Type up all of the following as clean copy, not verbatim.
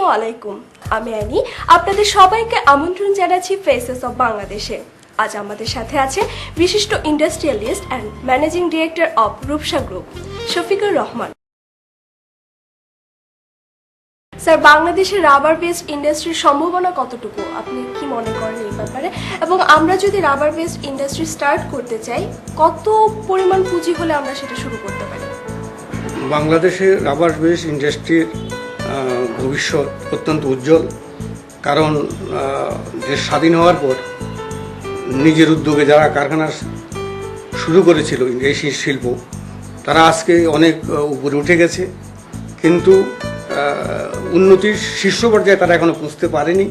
আসসালামু আলাইকুম, আমি অ্যানি। আপনাদের সবাইকে আমন্ত্রণ জানাচ্ছি ফেসেস অফ বাংলাদেশে। আজ আমাদের সাথে আছে বিশিষ্ট industrialist and managing director of Rupsha group, Shafiqur Rahman. Sir, বাংলাদেশের রাবার বেসড ইন্ডাস্ট্রির সম্ভাবনা কতটুকু, আপনি কি মনে করেন এই ব্যাপারে? এবং আমরা যদি রাবার বেসড ইন্ডাস্ট্রি স্টার্ট করতে চাই, কত পরিমাণ পুঁজি হলে আমরা সেটা শুরু করতে পারি? বাংলাদেশে রাবার বেসড ইন্ডাস্ট্রির ভবিষ্যৎ অত্যন্ত উজ্জ্বল। কারণ দেশ স্বাধীন হওয়ার পর নিজের উদ্যোগে যারা কারখানা শুরু করেছিল এই শিল্প, তারা আজকে অনেক উপরে উঠে গেছে, কিন্তু উন্নতির শীর্ষ পর্যায়ে তারা এখনো পৌঁছতে পারেনি।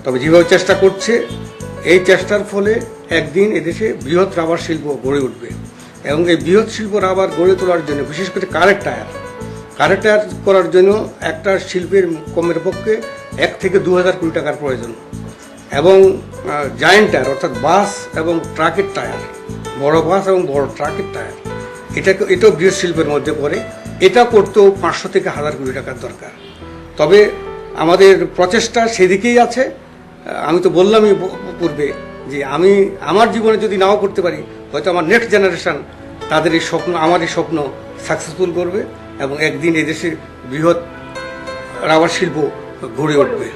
তবে যেভাবে চেষ্টা করছে, এই চেষ্টার ফলে একদিন এদেশে বৃহৎ রাবার শিল্প গড়ে উঠবে। এবং এই বৃহৎ শিল্প রাবার গড়ে তোলার জন্য, বিশেষ করে কারেন্ট টায়ার করার জন্য একটা শিল্পের কমের পক্ষে 1 থেকে 2,000 কোটি টাকার প্রয়োজন। এবং জায়েন্ট টায়ার অর্থাৎ বাস এবং ট্রাকের টায়ার, বড় বাস এবং বড় ট্রাকের টায়ার, এটাও বৃহৎ শিল্পের মধ্যে পড়ে। এটা করতেও 500 থেকে 1000 কোটি টাকার দরকার। তবে আমাদের প্রচেষ্টা সেদিকেই আছে। আমি তো বললামই পূর্বে যে আমি আমার জীবনে যদি নাও করতে পারি, হয়তো আমার নেক্সট জেনারেশন তাদের এই স্বপ্ন, আমার এই স্বপ্ন সাকসেসফুল করবে এবং একদিন এদেশে বৃহৎ রাবার শিল্প গড়ে উঠবে।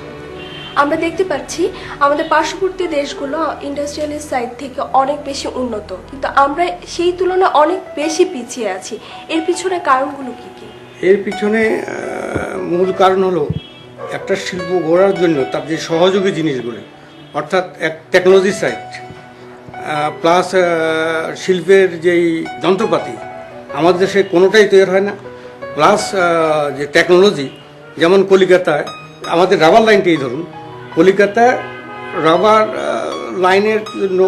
আমরা দেখতে পাচ্ছি আমাদের পার্শ্ববর্তী দেশগুলো ইন্ডাস্ট্রিয়ালিস্ট সাইড থেকে অনেক বেশি উন্নত, কিন্তু আমরা সেই তুলনায় অনেক বেশি পিছিয়ে আছি। এর পিছনে কারণগুলো কি কি? এর পিছনে মূল কারণ হলো, একটা শিল্প গড়ার জন্য তার যে সহযোগী জিনিসগুলো, অর্থাৎ এক টেকনোলজি সাইড প্লাস শিল্পের যেই যন্ত্রপাতি, আমাদের দেশে কোনোটাই তৈরি হয় না। প্লাস যে টেকনোলজি, যেমন কলিকাতায় আমাদের রাবার লাইনটাই ধরুন, কলিকাতায় রাবার লাইনের জন্য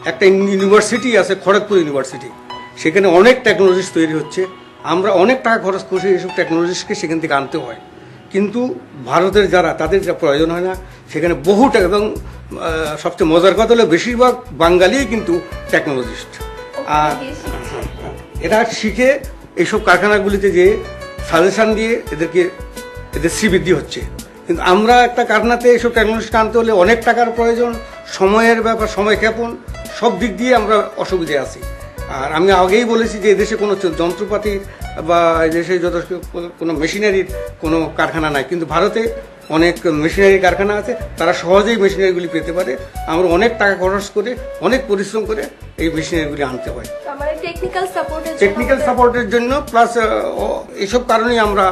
একটা ইউনিভার্সিটি আছে, খড়গপুর ইউনিভার্সিটি। সেখানে অনেক টেকনোলজিস্ট তৈরি হচ্ছে। আমরা অনেক টাকা খরচ করছি এইসব টেকনোলজিস্টকে সেখান থেকে আনতে হয়, কিন্তু ভারতের যারা, তাদের যা প্রয়োজন হয় না। সেখানে বহু টাকা, এবং সবচেয়ে মজার কথা হলো বেশিরভাগ বাঙালিই কিন্তু টেকনোলজিস্ট। আর এরা শিখে এইসব কারখানাগুলিতে যে সাজেশান দিয়ে এদের শ্রীবৃদ্ধি হচ্ছে। কিন্তু আমরা একটা কারখানাতে এইসব টেকনোলজি আনতে হলে অনেক টাকার প্রয়োজন, সময়ের ব্যাপার, সময় ক্ষেপণ, সব দিক দিয়ে আমরা অসুবিধায় আছি। আর আমি আগেই বলেছি যে এদেশে কোনো যন্ত্রপাতি বা এদেশে যথেষ্ট কোনো মেশিনারির কোনো কারখানা নাই, কিন্তু ভারতে অনেক মেশিনারি কারখানা আছে। তারা সহজেই মেশিনারিগুলি পেতে পারে। আমরা অনেক টাকা খরচ করে, অনেক পরিশ্রম করে এই মেশিনারিগুলি আনতে হয়, টেকনিক্যাল সাপোর্টের জন্য। প্লাস এইসব কারণেই আমরা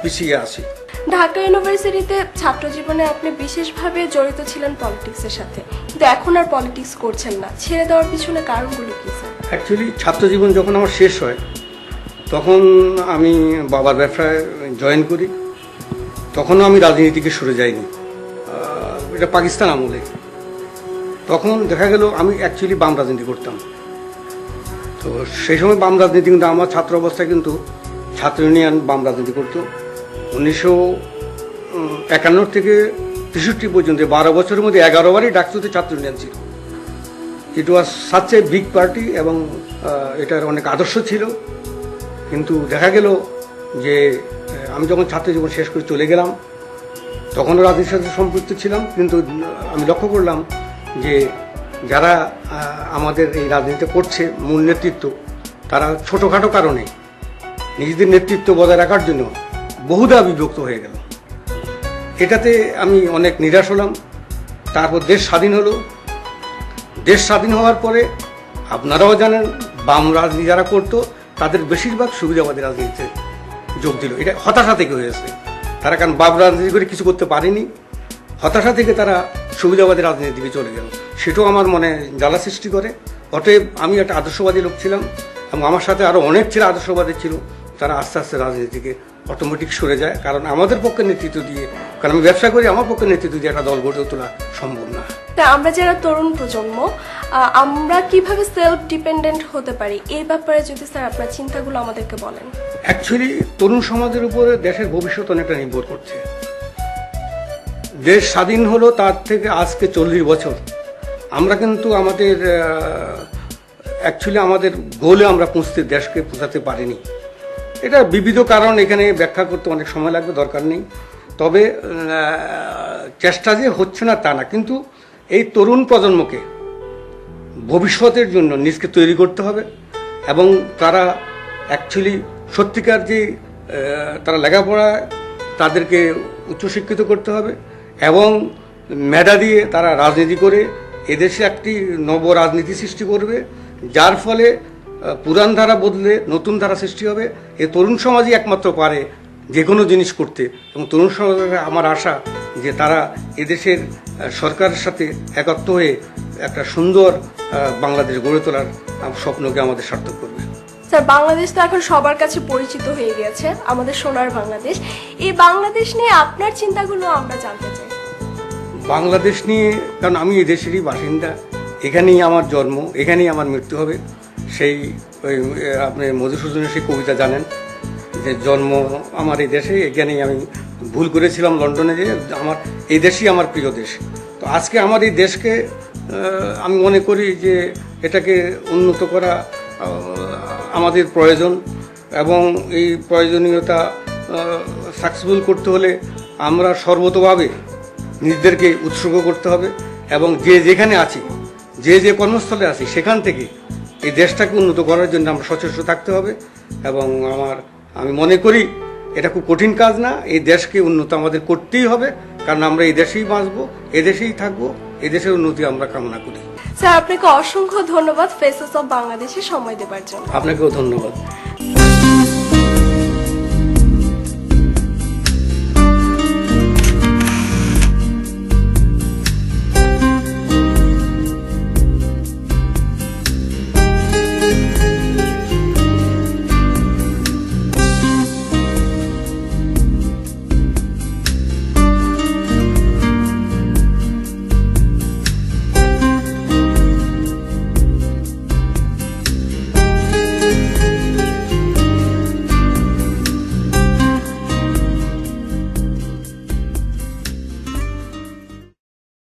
পিছিয়ে আছি। ঢাকা ইউনিভার্সিটিতে ছাত্র জীবনে আপনি বিশেষভাবে জড়িত ছিলেন পলিটিক্সের সাথে, কিন্তু এখন আর পলিটিক্স করছেন না। ছেড়ে দেওয়ার পিছনে কারণগুলো কি স্যার? অ্যাকচুয়ালি ছাত্র জীবন যখন আমার শেষ হয়, তখন আমি বাবার ব্যবসায় জয়েন করি। তখনও আমি রাজনীতিকে সরে যাইনি, এটা পাকিস্তান আমলে। তখন দেখা গেল আমি অ্যাকচুয়ালি বাম রাজনীতি করতাম। তো সেই সময় বাম রাজনীতি, কিন্তু আমার ছাত্র অবস্থায় কিন্তু ছাত্র ইউনিয়ন বাম রাজনীতি করতো। 1951 থেকে 63 পর্যন্ত 12 বছরের মধ্যে 11 বারই ডাকসুতে ছাত্র ইউনিয়ন ছিল। It was such a big party, এবং এটার অনেক আদর্শ ছিল। কিন্তু দেখা গেল যে আমি যখন ছাত্র জীবন শেষ করে চলে গেলাম, তখনও রাজনীতির সাথে সম্পৃক্ত ছিলাম, কিন্তু আমি লক্ষ্য করলাম যে যারা আমাদের এই রাজনীতিতে করছে মূল নেতৃত্ব, তারা ছোটোখাটো কারণে নিজেদের নেতৃত্ব বজায় রাখার জন্য বহুধা বিভক্ত হয়ে গেল। এটাতে আমি অনেক নিরাশ হলাম। তারপর দেশ স্বাধীন হলো। দেশ স্বাধীন হওয়ার পরে আপনারাও জানেন, বাম রাজনীতি যারা করতো তাদের বেশিরভাগ সুবিধাবাদী রাজনীতিতে যোগ দিল। এটা হতাশা থেকে হয়েছে তারা, কারণ বাম রাজনীতি করে কিছু করতে পারেনি। হতাশা থেকে তারা সুবিধাবাদী রাজনীতির দিকে চলে গেল। সেটাও আমার মনে জ্বালা সৃষ্টি করে। অতএব আমি একটা আদর্শবাদী লোক ছিলাম, এবং আমার সাথে আরও অনেক ছেলে আদর্শবাদী ছিল। তারা আস্তে আস্তে রাজনীতি থেকে অটোমেটিক সরে যায়, কারণ আমাদের পক্ষে নেতৃত্ব দিয়ে, কারণ আমি ব্যবসা করি, আমার পক্ষে নেতৃত্ব দিয়ে একটা দল গড়ে তোলা সম্ভব না। আমরা যারা তরুণ প্রজন্ম, আমরা কিভাবে সেলফ ডিপেন্ডেন্ট হতে পারি, এই ব্যাপারে যদি স্যার আপনার চিন্তাগুলো আমাদেরকে বলেন। অ্যাকচুয়ালি তরুণ সমাজের উপরে দেশের ভবিষ্যৎ অনেকটা নির্ভর করছে। দেশ স্বাধীন হলো তার থেকে আজকে 40 বছর। আমরা কিন্তু আমাদের অ্যাকচুয়ালি আমাদের গোলে আমরা দেশকে পৌঁছাতে পারিনি। এটা বিবিধ কারণ, এখানে ব্যাখ্যা করতে অনেক সময় লাগবে, দরকার নেই। তবে চেষ্টা যে হচ্ছে না তা না, কিন্তু এই তরুণ প্রজন্মকে ভবিষ্যতের জন্য নিজকে তৈরি করতে হবে এবং তারা অ্যাকচুয়ালি সত্যিকার যে তারা লেখাপড়ায় তাদেরকে উচ্চশিক্ষিত করতে হবে এবং মেধা দিয়ে তারা রাজনীতি করে এদেশে একটি নব রাজনীতি সৃষ্টি করবে, যার ফলে পুরান ধারা বদলে নতুন ধারা সৃষ্টি হবে। এই তরুণ সমাজই একমাত্র পারে যে কোনো জিনিস করতে, এবং তরুণ সমাজের আমার আশা যে তারা এদেশের সরকারের সাথে একত্র হয়ে একটা সুন্দর বাংলাদেশ গড়ে তোলার স্বপ্নকে আমাদের সার্থক করবে। স্যার, বাংলাদেশ তো এখন সবার কাছে পরিচিত হয়ে গেছে, আমাদের সোনার বাংলাদেশ। এই বাংলাদেশ নিয়ে আপনার চিন্তাগুলো আমরা জানতে চাই। বাংলাদেশ নিয়ে, কারণ আমি এই দেশেরই বাসিন্দা, এখানেই আমার জন্ম, এখানেই আমার মৃত্যু হবে। সেই আপনি মধুসূদনের সেই কবিতা জানেন যে জন্ম আমার এই দেশে, এখানেই আমি ভুল করেছিলাম লন্ডনে, যে আমার এই দেশই আমার প্রিয় দেশ। তো আজকে আমার এই দেশকে আমি মনে করি যে এটাকে উন্নত করা আমাদের প্রয়োজন, এবং এই প্রয়োজনীয়তা সাকসেসফুল করতে হলে আমরা সর্বতোভাবে নিজেদেরকে উৎসর্গ করতে হবে, এবং যে যেখানে আছি, যে যে কর্মস্থলে আছি, সেখান থেকে এই দেশটাকে উন্নত করার জন্য আমরা সচেষ্ট থাকতে হবে। এবং আমি মনে করি এটা খুব কঠিন কাজ না, এই দেশকে উন্নত আমাদের করতেই হবে, কারণ আমরা এই দেশেই বাঁচবো, এদেশেই থাকবো, এদেশের উন্নতি আমরা কামনা করি। স্যার, আপনাকে অসংখ্য ধন্যবাদ ফেসেস অফ বাংলাদেশে সময় দেওয়ার জন্য। আপনাকেও ধন্যবাদ।